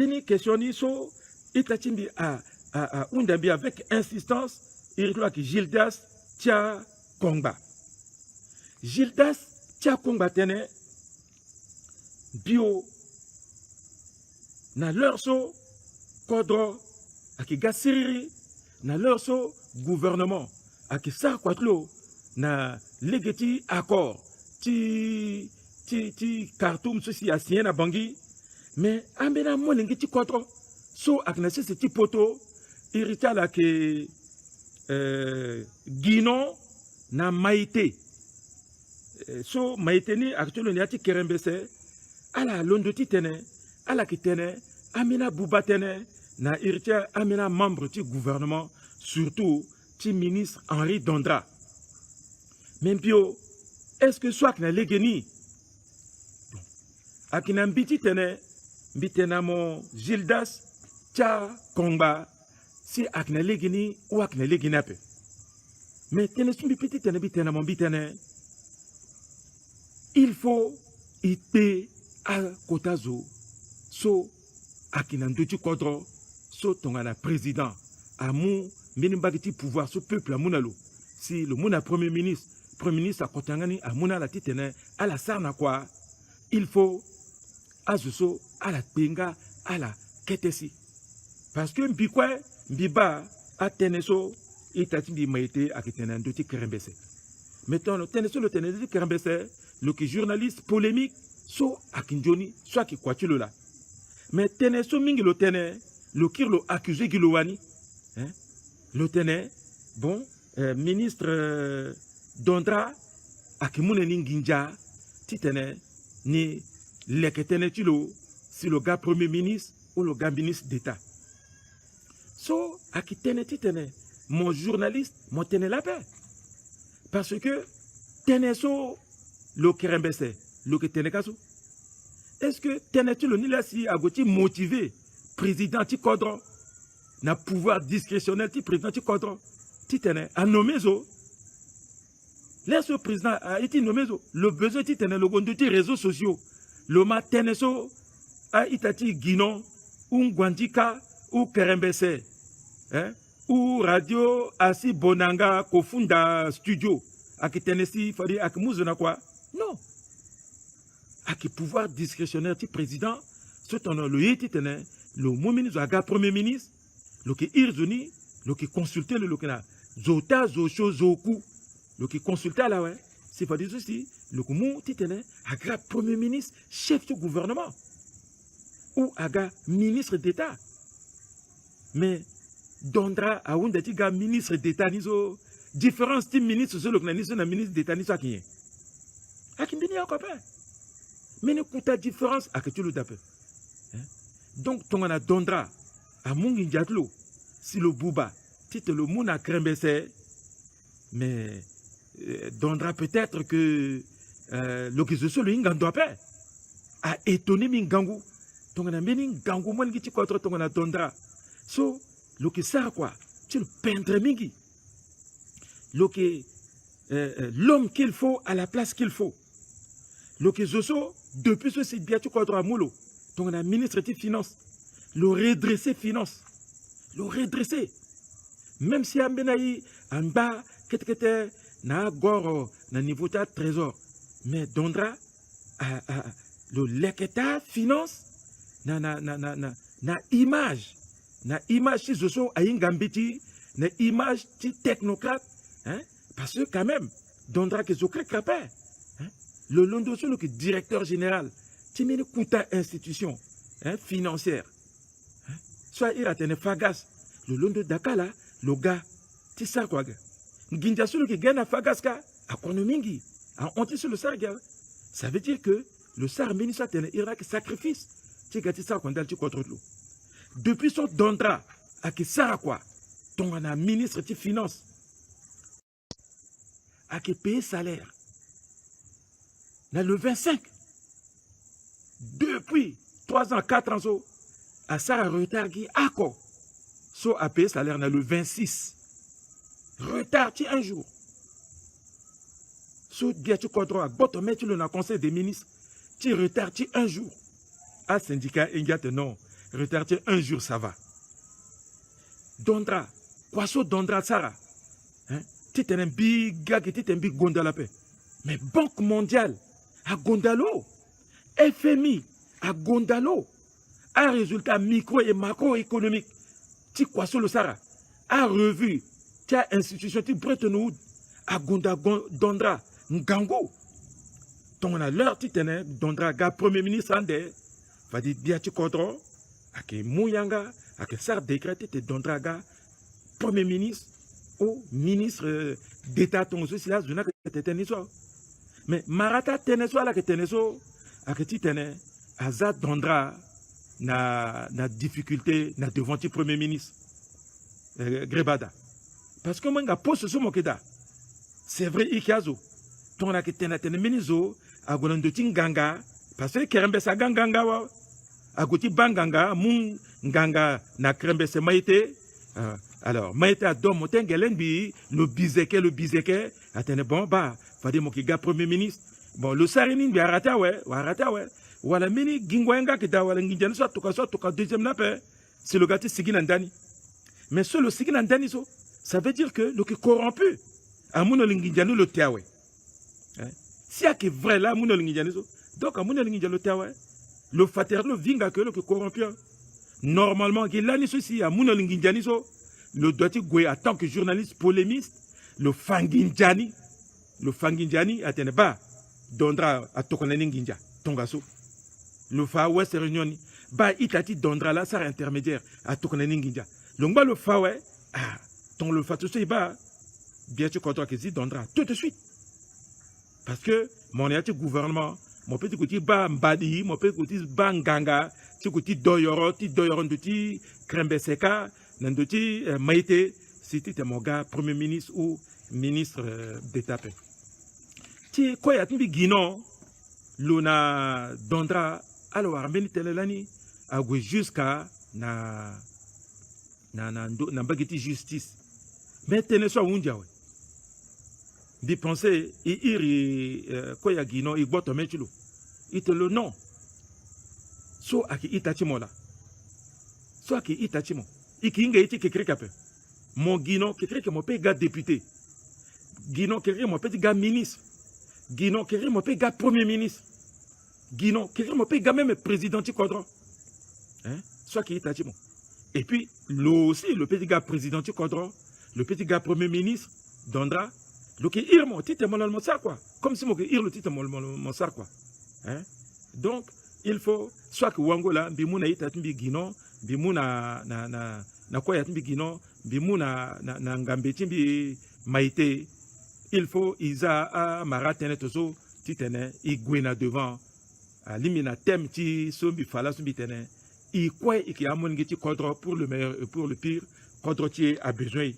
Beni questionni so itatimbi a undambi avec insistance iritoa ki Gildas Tia Kongba. Gildas Tia Kongba tene bio na leur so kodro aki gasiriri na leur so gouvernement aki sa kwatlo na legeti accord ti Khartoum ceci a signé na Bangui mais ambena molengi ti kodro so akna se ti poto irita la ke Guinon na Maïté so Maïté ni actuellement ni ati Kerembese ala londo ti tene ala ki tene amina Bouba tene na irita amina membre du gouvernement surtout ti ministre Henri Dondra même bio est-ce que soit na legeni akina mbiti tene mbitena mo Gildas Tia Kongba si akina legeni ou akina legeni ape mais tene sumbi petit tene bitena mo bitene il faut ite a kotazo so akina ndochi kodro so tongana président amu mbinimbagiti pouvoir so peuple amunalo si le mona premier ministre a kotangani amuna la titene à la sarna quoi il faut azuso à la penga à la ketesi parce que mbikwe mbiba a teneso itati di maite akitena ndoti Kerembese mettons le teneso le tenesi Kerembese le qui journaliste polémique so akinjoni soit qui kwatilo la mais teneso mingi lo tene le qui lo accusé gilowani hein le tene bon ministre Dondra akimune ninginja titene ni leketene tilo si le gars premier ministre ou le gars ministre d'État so akitene titene mon journaliste mon tene la paix parce que tene so le Kerembese le que tene kaso est-ce que tene tilo ni la si agoti motivé président ti kodron na pouvoir discrétionnel ti président ti kodron titene a nommé zo laisse le président a été nommé le besoin ti tene le gondo ti réseaux sociaux le matin so a itati Guinon ou Ngwandika ou Kerembese hein ou radio asi Bonanga kofunda studio aki tenesi fadi aki muzona quoi non aki pouvoir discrétionnaire ti président ce ton le yiti tene le ministre aga premier ministre le qui irzoni le qui consulter le lokena zota zo cho zoku le qui consulter là ouais c'est pas dire aussi le comment titene aga premier ministre chef du gouvernement ou aga ministre d'État mais Dondra a un des gars ministre d'État niso différence de ministre sur le na ministre d'État niso qui est akimbini a copain mais ne coûte différence à que tu le tapes donc ton a Dondra a mungi njatlo si le Bouba tite le mona Kerembese mais Dondra peut-être que l'occasion le ingando pas a étonné mingangu tongana meni gangu mon giti contre tongana Dondra so lo que ça quoi tu le peintre mingi lo que l'homme qu'il faut à la place qu'il faut lo que zoso depuis ce c'est bien tu contre amulo tongana ministre des finances le redresser finance le redresser même si ambenayi amba ketekete na goro na niveau de trésor mais Dondra le leketa finance na image si je suis à ingambiti na image ti technocrate hein parce que quand même Dondra que je crée crapé hein le londo sur le directeur général ti mini kuta institution hein financière hein soit il a tenu fagas le londo dakala le gars ti ça quoi Nginja sur le gagne à Fagaska, à Konomingi, à honte sur le Sarga. Ça veut dire que le Sar ministre de l'Irak sacrifice. Tu gâtes ça quand tu contre l'eau. Depuis son Dondra, à qui ça quoi? Ton ministre de Finances, à qui paye salaire. Dans le 25, depuis 3 ans, 4 ans, à ça retard qui a quoi? So à payer salaire dans le 26. Retard un jour. So dia tu contrôles bottom tu le conseil des ministres. Tu retard un jour. À syndicat ingate non. retarder un jour, ça va. Dondra, Kwaso Dondra Sara. Tu es un big gars, tu es un big Gondala. Mais Banque mondiale, à Gondalo, FMI, à Gondalo, un résultat micro et macroéconomique, tu Kwaso le Sara, a revu, tu as institution, tu Bretton Woods, à Dondra, Ngango. Donc on a l'heure, tu es Dondra, gars, premier ministre, Andé, va dire, Biati Kodro, avec Mouyanga, avec Sar décrété, tu es Dondra, gars, premier ministre, ou ministre d'État, ton aussi, là, je n'ai que mais Marata Teneso, là, que Teneso, à que tu tenais, Azad Dondra, na difficulté, na devant le premier ministre, Grebada. Parce que moi, je pose ce mokeda. C'est vrai, Ikazo. Ton a que tenais, ministre, à Golandoti Ganga, parce que Kerembe sa Ganga, à Goti Banganga, Mung Ganga, na Kerembe se Maïté. Alors, Maïté a don moten Gelenbi, le bizeke, attendez, bon, bah, fallait mon kiga premier ministre. Bon, le Sarinin, bien arrêté, ouais. Voilà, mini Gingwenga qui da, voilà, Nginjani, soit toka deuxième nappe, c'est le gâté Siginandani. Mais ce le Siginandani, ça veut dire que le qui corrompu, à mon Nginjani le tiawe. Si y a que vrai là, mon Nginjani, donc à mon Nginjani le tiawe, le fater le vinga que le qui corrompu. Normalement, il a ceci à mon Nginjani, le doit être en tant que journaliste polémiste, le Fanginjani, attendez, bah, Dondra à Tokonani Nginja, Tongaso. Le Fa West Réunion, bah, Itati Dondra là, ça intermédiaire à Tokonani Nginja. Donc, bah, le Fa ouais, ton le Fa tout ça, bah, bien sûr, quand on a Dondra, tout de suite. Parce que mon gouvernement, mon petit côté bah, Mbadi, mon petit côté bah, Nganga, petit côté Doyoro, Ndoti, Krembeseka, Nandoti, Maïté, c'était mon gars, premier ministre ou ministre d'État. Ti quoi y a timbi Guinon, l'ona Dondra, alors Armeni Telelani, a jusqu'à na bageti justice. Mais tenez ça undiawe. Di penser, iri quoi y a Guinon, il boit ton méchilo. Il te le non. So aki itachimo la. So aki itachimo. Iki inga iti kekri kape. Mon Guinon, kekri ke mon pe gars député. Guinon, kekri mon petit gars ministre. Guinon, kekri mon pe gars premier ministre. Guinon, kekri mon pe gars même président du quadrant. Soit qui itachimo. Et puis, aussi, le petit gars président du quadrant, le petit gars premier ministre, Dondra, le qui ir mon titre mon ça quoi. Comme si mon ir le titre mon ça quoi. Donc, il faut soit que Wangola, bimuna itatimbi Guinon, bimuna na quoi yatimbi Guinon, bimuna na ngambetimbi Maïté. Il faut isa a maratene tozo titene igwena devant a limina tem ti sombi fala sombi tene. I quoi iki amon geti kodro pour le meilleur et pour le pire, kodro ti a besoin.